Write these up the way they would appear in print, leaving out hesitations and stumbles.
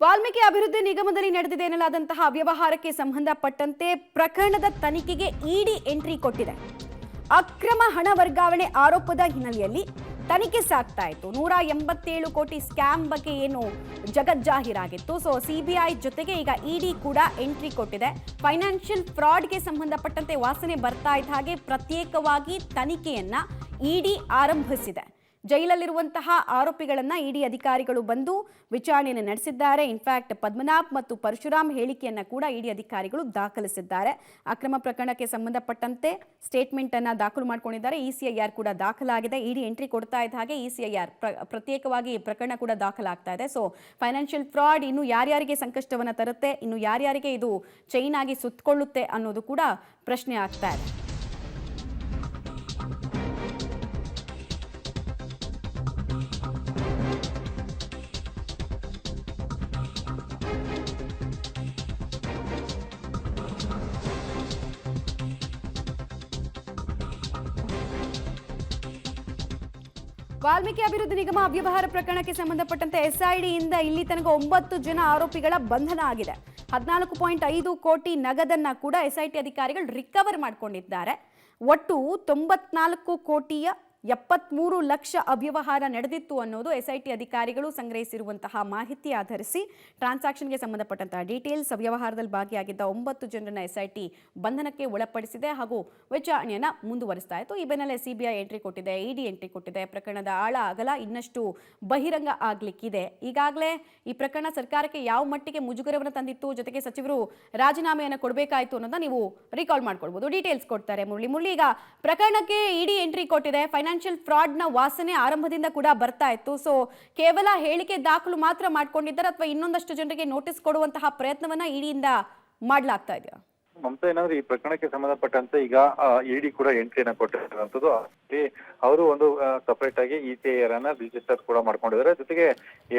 ವಾಲ್ಮೀಕಿ ಅಭಿವೃದ್ಧಿ ನಿಗಮದಲ್ಲಿ ನಡೆದಿದೆ ಎನ್ನಲಾದಂತಹ ಅವ್ಯವಹಾರಕ್ಕೆ ಸಂಬಂಧಪಟ್ಟಂತೆ ಪ್ರಕರಣದ ತನಿಖೆಗೆ ಇಡಿ ಎಂಟ್ರಿ ಕೊಟ್ಟಿದೆ. ಅಕ್ರಮ ಹಣ ವರ್ಗಾವಣೆ ಆರೋಪದ ಹಿನ್ನೆಲೆಯಲ್ಲಿ ತನಿಖೆ ಸಾಗ್ತಾ ಇತ್ತು. 187 ಕೋಟಿ ಸ್ಕ್ಯಾಮ್ ಬಗ್ಗೆ ಏನು ಜಗಜ್ಜಾಹೀರಾಗಿತ್ತು. ಸೊ ಸಿಬಿಐ ಜೊತೆಗೆ ಈಗ ಇಡಿ ಕೂಡ ಎಂಟ್ರಿ ಕೊಟ್ಟಿದೆ. ಫೈನಾನ್ಷಿಯಲ್ ಫ್ರಾಡ್ಗೆ ಸಂಬಂಧಪಟ್ಟಂತೆ ವಾಸನೆ ಬರ್ತಾ ಇದ್ದ ಹಾಗೆ ಪ್ರತ್ಯೇಕವಾಗಿ ತನಿಖೆಯನ್ನ ಇಡಿ ಆರಂಭಿಸಿದೆ. ಜೈಲಲ್ಲಿರುವಂತಹ ಆರೋಪಿಗಳನ್ನ ಇಡಿ ಅಧಿಕಾರಿಗಳು ಬಂದು ವಿಚಾರಣೆಯನ್ನು ನಡೆಸಿದ್ದಾರೆ. ಇನ್ಫ್ಯಾಕ್ಟ್ ಪದ್ಮನಾಭ್ ಮತ್ತು ಪರಶುರಾಮ್ ಹೇಳಿಕೆಯನ್ನ ಕೂಡ ಇಡಿ ಅಧಿಕಾರಿಗಳು ದಾಖಲಿಸಿದ್ದಾರೆ. ಅಕ್ರಮ ಪ್ರಕರಣಕ್ಕೆ ಸಂಬಂಧಪಟ್ಟಂತೆ ಸ್ಟೇಟ್ಮೆಂಟ್ ಅನ್ನ ದಾಖಲು ಮಾಡಿಕೊಂಡಿದ್ದಾರೆ. ಇಸಿಐಆರ್ ಕೂಡ ದಾಖಲಾಗಿದೆ. ಇಡಿ ಎಂಟ್ರಿ ಕೊಡ್ತಾ ಇದ್ದ ಹಾಗೆ ಇಸಿಐಆರ್ ಪ್ರತ್ಯೇಕವಾಗಿ ಪ್ರಕರಣ ಕೂಡ ದಾಖಲಾಗ್ತಾ ಇದೆ. ಸೊ ಫೈನಾನ್ಷಿಯಲ್ ಫ್ರಾಡ್ ಇನ್ನು ಯಾರ್ಯಾರಿಗೆ ಸಂಕಷ್ಟವನ್ನ ತರುತ್ತೆ, ಇನ್ನು ಯಾರ್ಯಾರಿಗೆ ಇದು ಚೈನ್ ಆಗಿ ಸುತ್ತಕೊಳ್ಳುತ್ತೆ ಅನ್ನೋದು ಕೂಡ ಪ್ರಶ್ನೆ ಆಗ್ತಾ ಇದೆ. ವಾಲ್ಮೀಕಿ ಅಭಿವೃದ್ಧಿ ನಿಗಮ ಅವ್ಯವಹಾರ ಪ್ರಕರಣಕ್ಕೆ ಸಂಬಂಧಪಟ್ಟಂತೆ ಎಸ್ಐಡಿಯಿಂದ ಇಲ್ಲಿ ತನಕ 9 ಜನ ಆರೋಪಿಗಳ ಬಂಧನ ಆಗಿದೆ. 14.5 ಕೋಟಿ ನಗದನ್ನ ಕೂಡ ಎಸ್ಐಟಿ ಅಧಿಕಾರಿಗಳು ರಿಕವರ್ ಮಾಡಿಕೊಂಡಿದ್ದಾರೆ. ಒಟ್ಟು 94 ಕೋಟಿಯ 73 ಲಕ್ಷ ಅವ್ಯವಹಾರ ನಡೆದಿತ್ತು ಅನ್ನೋದು ಎಸ್ಐಟಿ ಅಧಿಕಾರಿಗಳು ಸಂಗ್ರಹಿಸಿರುವಂತಹ ಮಾಹಿತಿ ಆಧರಿಸಿ ಟ್ರಾನ್ಸಾಕ್ಷನ್ಗೆ ಸಂಬಂಧಪಟ್ಟಂತಹ ಡೀಟೇಲ್ಸ್. ಅವ್ಯವಹಾರದಲ್ಲಿ ಭಾಗಿಯಾಗಿದ್ದ 9 ಜನರನ್ನ ಎಸ್ಐಟಿ ಬಂಧನಕ್ಕೆ ಒಳಪಡಿಸಿದೆ ಹಾಗೂ ವಿಚಾರಣೆಯನ್ನ ಮುಂದುವರಿಸ್ತಾ ಇತ್ತು. ಈ ಬೆನ್ನಲ್ಲೇ ಸಿಬಿಐ ಎಂಟ್ರಿ ಕೊಟ್ಟಿದೆ, ಇಡಿ ಎಂಟ್ರಿ ಕೊಟ್ಟಿದೆ. ಪ್ರಕರಣದ ಆಳ ಅಗಲ ಇನ್ನಷ್ಟು ಬಹಿರಂಗ ಆಗ್ಲಿಕ್ಕಿದೆ. ಈಗಾಗಲೇ ಈ ಪ್ರಕರಣ ಸರ್ಕಾರಕ್ಕೆ ಯಾವ ಮಟ್ಟಿಗೆ ಮುಜುಗರವನ್ನು ತಂದಿತ್ತು, ಜೊತೆಗೆ ಸಚಿವರು ರಾಜೀನಾಮೆಯನ್ನು ಕೊಡಬೇಕಾಯಿತು ಅನ್ನೋದನ್ನ ನೀವು ರಿಕಾಲ್ ಮಾಡ್ಕೊಳ್ಬಹುದು. ಡೀಟೇಲ್ಸ್ ಕೊಡ್ತಾರೆ ಮುರಳಿ. ಈಗ ಪ್ರಕರಣಕ್ಕೆ ಇಡಿ ಎಂಟ್ರಿ ಕೊಟ್ಟಿದೆ. ಫೈನಾನ್ಷಿಯಲ್ ಫ್ರಾಡ್ ನ ವಾಸನೆ ಆರಂಭದಿಂದ ಕೂಡ ಬರ್ತಾ ಇತ್ತು. ಸೊ ಕೇವಲ ಹೇಳಿಕೆ ದಾಖಲು ಮಾತ್ರ ಮಾಡ್ಕೊಂಡಿದ್ದಾರೆ ಅಥವಾ ಇನ್ನೊಂದಷ್ಟು ಜನರಿಗೆ ನೋಟಿಸ್ ಕೊಡುವಂತಹ ಪ್ರಯತ್ನವನ್ನ ಇಡಿಯಿಂದ ಮಾಡಲಾಗ್ತಾ ಇದೆಯಾ? ಮಮತಾ, ಏನಾದ್ರು ಈ ಪ್ರಕರಣಕ್ಕೆ ಸಂಬಂಧಪಟ್ಟಂತೆ ಈಗ ಇಡಿ ಕೂಡ ಎಂಟ್ರಿಯನ್ನ ಕೊಟ್ಟಿರುವಂತದ್ದು. ಅವರು ಒಂದು ಸಪರೇಟ್ ಆಗಿ ಇಸಿಐಆರ್ ಅನ್ನ ರಿಜಿಸ್ಟರ್ ಕೂಡ ಮಾಡ್ಕೊಂಡಿದ್ದಾರೆ. ಜೊತೆಗೆ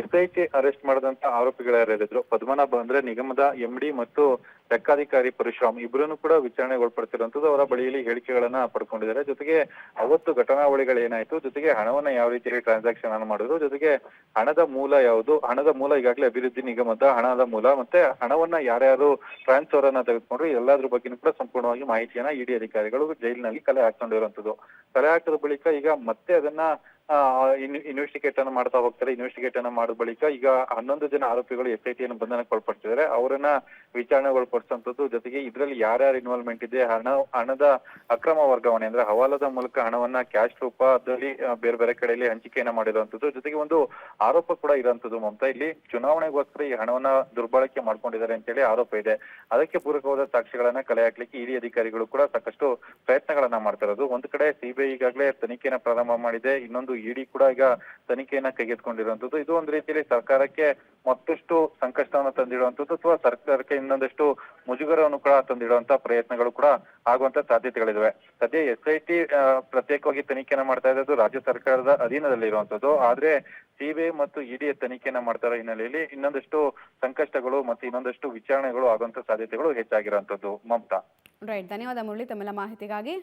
ಎಸ್ಐಟಿ ಅರೆಸ್ಟ್ ಮಾಡಿದಂತ ಆರೋಪಿಗಳು ಯಾರಿದ್ರು, ಪದ್ಮನಾಭ ಅಂದ್ರೆ ನಿಗಮದ ಎಂಡಿ ಮತ್ತು ಲೆಕ್ಕಾಧಿಕಾರಿ ಪರಶುರಾಮ್ ಇಬ್ಬರನ್ನು ಕೂಡ ವಿಚಾರಣೆಗೆ ಒಳಪಡ್ತಿರುವಂತದ್ದು. ಅವರ ಬಳಿಯಲ್ಲಿ ಹೇಳಿಕೆಗಳನ್ನ ಪಡ್ಕೊಂಡಿದ್ದಾರೆ. ಜೊತೆಗೆ ಅವತ್ತು ಘಟನಾವಳಿಗಳು ಏನಾಯ್ತು, ಜೊತೆಗೆ ಹಣವನ್ನ ಯಾವ ರೀತಿಯಲ್ಲಿ ಟ್ರಾನ್ಸಾಕ್ಷನ್ ಅನ್ನು ಮಾಡಿದ್ರು, ಜೊತೆಗೆ ಹಣದ ಮೂಲ ಯಾವುದು, ಹಣದ ಮೂಲ ಈಗಾಗಲೇ ಅಭಿವೃದ್ಧಿ ನಿಗಮದ ಹಣದ ಮೂಲ, ಮತ್ತೆ ಹಣವನ್ನ ಯಾರ್ಯಾರು ಟ್ರಾನ್ಸ್ಫರ್ ಅನ್ನ ತೆಗೆದುಕೊಂಡ್ರು ಎಲ್ಲಾದ್ರ ಬಗ್ಗೆನೂ ಕೂಡ ಸಂಪೂರ್ಣವಾಗಿ ಮಾಹಿತಿಯನ್ನ ಇಡಿ ಅಧಿಕಾರಿಗಳು ಜೈಲಿನಲ್ಲಿ ಕಲೆ ಹಾಕೊಂಡಿರುವಂತದ್ದು. ಕಲೆ ಹಾಕಿದ ಬಳಿಕ ಈಗ ಮತ್ತೆ ಅದನ್ನ ಇನ್ವೆಸ್ಟಿಗೇಟ್ ಅನ್ನ ಮಾಡ್ತಾ ಹೋಗ್ತಾರೆ. ಇನ್ವೆಸ್ಟಿಗೇಟ್ ಅನ್ನ ಮಾಡಿದ ಬಳಿಕ ಈಗ 11 ಜನ ಆರೋಪಿಗಳು ಎಸ್ಐಟಿಯನ್ನು ಬಂಧನಕ್ಕೆ ಒಳಪಡಿಸಿದ್ದಾರೆ. ಅವರನ್ನ ವಿಚಾರಣೆಗೆ ಒಳಪಡಿಸುವಂತದ್ದು. ಜೊತೆಗೆ ಇದರಲ್ಲಿ ಯಾರ್ಯಾರು ಇನ್ವಾಲ್ವ್ಮೆಂಟ್ ಇದೆ, ಹಣದ ಅಕ್ರಮ ವರ್ಗಾವಣೆ ಅಂದ್ರೆ ಹವಾಲದ ಮೂಲಕ ಹಣವನ್ನ ಕ್ಯಾಶ್ ರೂಪದಲ್ಲಿ ಬೇರೆ ಬೇರೆ ಕಡೆಯಲ್ಲಿ ಹಂಚಿಕೆಯನ್ನ ಮಾಡಿರುವಂತದ್ದು. ಜೊತೆಗೆ ಒಂದು ಆರೋಪ ಕೂಡ ಇರುವಂತದ್ದು ಮಮತಾ, ಇಲ್ಲಿ ಚುನಾವಣೆಗೋಸ್ಕರ ಈ ಹಣವನ್ನ ದುರ್ಬಳಕೆ ಮಾಡ್ಕೊಂಡಿದ್ದಾರೆ ಅಂತೇಳಿ ಆರೋಪ ಇದೆ. ಅದಕ್ಕೆ ಪೂರಕವಾದ ಸಾಕ್ಷಿಗಳನ್ನ ಕಲೆ ಹಾಕ್ಲಿಕ್ಕೆ ಇಡಿ ಅಧಿಕಾರಿಗಳು ಕೂಡ ಸಾಕಷ್ಟು ಪ್ರಯತ್ನಗಳನ್ನ ಮಾಡ್ತಾ ಇರೋದು. ಒಂದು ಕಡೆ ಸಿಬಿಐ ಈಗಾಗಲೇ ತನಿಖೆಯನ್ನ ಪ್ರಾರಂಭ ಮಾಡಿದೆ, ಇನ್ನೊಂದು ಇಡಿ ಕೂಡ ಈಗ ತನಿಖೆಯನ್ನ ಕೈಗೆತ್ತಿಕೊಂಡಿರುವಂತದ್ದು. ಇದು ಒಂದು ರೀತಿಯಲ್ಲಿ ಸರ್ಕಾರಕ್ಕೆ ಮತ್ತಷ್ಟು ಸಂಕಷ್ಟವನ್ನು ತಂದಿಡುವಂತದ್ದು ಅಥವಾ ಸರ್ಕಾರಕ್ಕೆ ಇನ್ನೊಂದಷ್ಟು ಮುಜುಗರವನ್ನು ಕೂಡ ತಂದಿಡುವಂತ ಪ್ರಯತ್ನಗಳು ಕೂಡ ಆಗುವಂತ ಸಾಧ್ಯತೆಗಳಿವೆ. ಸದ್ಯ ಎಸ್ಐಟಿ ಪ್ರತ್ಯೇಕವಾಗಿ ತನಿಖೆಯನ್ನ ಮಾಡ್ತಾ ಇರೋದು ರಾಜ್ಯ ಸರ್ಕಾರದ ಅಧೀನದಲ್ಲಿ ಇರುವಂತದ್ದು. ಆದ್ರೆ ಸಿಬಿಐ ಮತ್ತು ಇಡಿ ತನಿಖೆಯನ್ನ ಮಾಡ್ತಾ ಹಿನ್ನೆಲೆಯಲ್ಲಿ ಇನ್ನೊಂದಷ್ಟು ಸಂಕಷ್ಟಗಳು ಮತ್ತು ಇನ್ನೊಂದಷ್ಟು ವಿಚಾರಣೆಗಳು ಆಗುವಂತ ಸಾಧ್ಯತೆಗಳು ಹೆಚ್ಚಾಗಿರುವಂತದ್ದು. ಮಮತಾ, ರೈಟ್, ಧನ್ಯವಾದ ಮುರಳಿ ತಮ್ಮೆಲ್ಲ ಮಾಹಿತಿಗಾಗಿ.